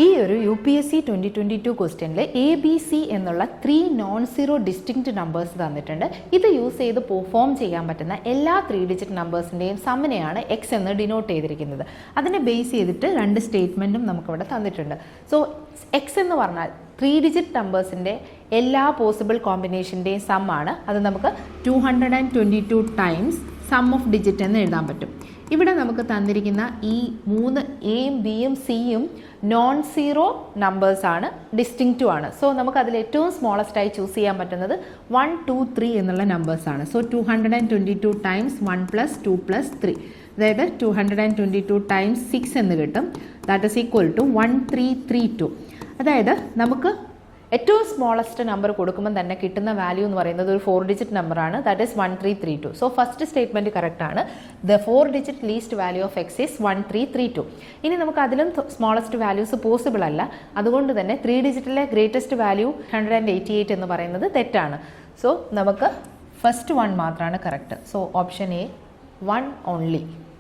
ഈ ഒരു UPSC 2022 ക്വസ്റ്റ്യനിൽ ABC എന്നുള്ള 3 നോൺ സീറോ ഡിസ്റ്റിങ്ക്റ്റ് നമ്പേഴ്സ് തന്നിട്ടുണ്ട്. ഇത് യൂസ് ചെയ്ത് പെർഫോം ചെയ്യാൻ പറ്റുന്ന എല്ലാ 3 ഡിജിറ്റ് നമ്പേഴ്സിൻ്റെയും സമ്മിനെയാണ് എക്സ് എന്ന് ഡിനോട്ട് ചെയ്തിരിക്കുന്നത്. അതിനെ ബേസ് ചെയ്തിട്ട് 2 സ്റ്റേറ്റ്മെൻറ്റും നമുക്കിവിടെ തന്നിട്ടുണ്ട്. സോ എക്സ് എന്ന് പറഞ്ഞാൽ 3 ഡിജിറ്റ് നമ്പേഴ്സിൻ്റെ എല്ലാ പോസിബിൾ കോമ്പിനേഷൻ്റെയും സമ്മാണ്. അത് നമുക്ക് 222 ടൈംസ് സം ഓഫ് ഡിജിറ്റ് എന്ന് എഴുതാൻ പറ്റും. ഇവിടെ നമുക്ക് തന്നിരിക്കുന്ന ഈ 3 എയും ബിയും സിയും നോൺ സീറോ നമ്പേഴ്സാണ്, ഡിസ്റ്റിങ്ക്റ്റും ആണ്. സോ നമുക്ക് അതിൽ ഏറ്റവും സ്മോളസ്റ്റായി ചൂസ് ചെയ്യാൻ പറ്റുന്നത് 1, 2, 3 എന്നുള്ള നമ്പേഴ്സാണ്. സോ 222 ടൈംസ് 1 + 2 + 3, അതായത് 222 ടൈംസ് 6 എന്ന് കിട്ടും. That is equal to 1332. അതായത് നമുക്ക് ഏറ്റവും സ്മോളസ്റ്റ് നമ്പർ കൊടുക്കുമ്പോൾ തന്നെ കിട്ടുന്ന വാല്യൂ എന്ന് പറയുന്നത് ഒരു 4 ഡിജിറ്റ് നമ്പറാണ്. That is 1332. So first statement correct ആണ്. The 4 digit least value of X is 1332. ഇനി നമുക്ക് അതിലും സ്മോളസ്റ്റ് വാല്യൂസ് പോസിബിൾ അല്ല. അതുകൊണ്ട് തന്നെ 3 ഡിജിറ്റിലെ ഗ്രേറ്റസ്റ്റ് വാല്യൂ 188 എന്ന് പറയുന്നത് തെറ്റാണ്. സോ നമുക്ക് ഫസ്റ്റ് 1 മാത്രമാണ് correct. So option A 1 only.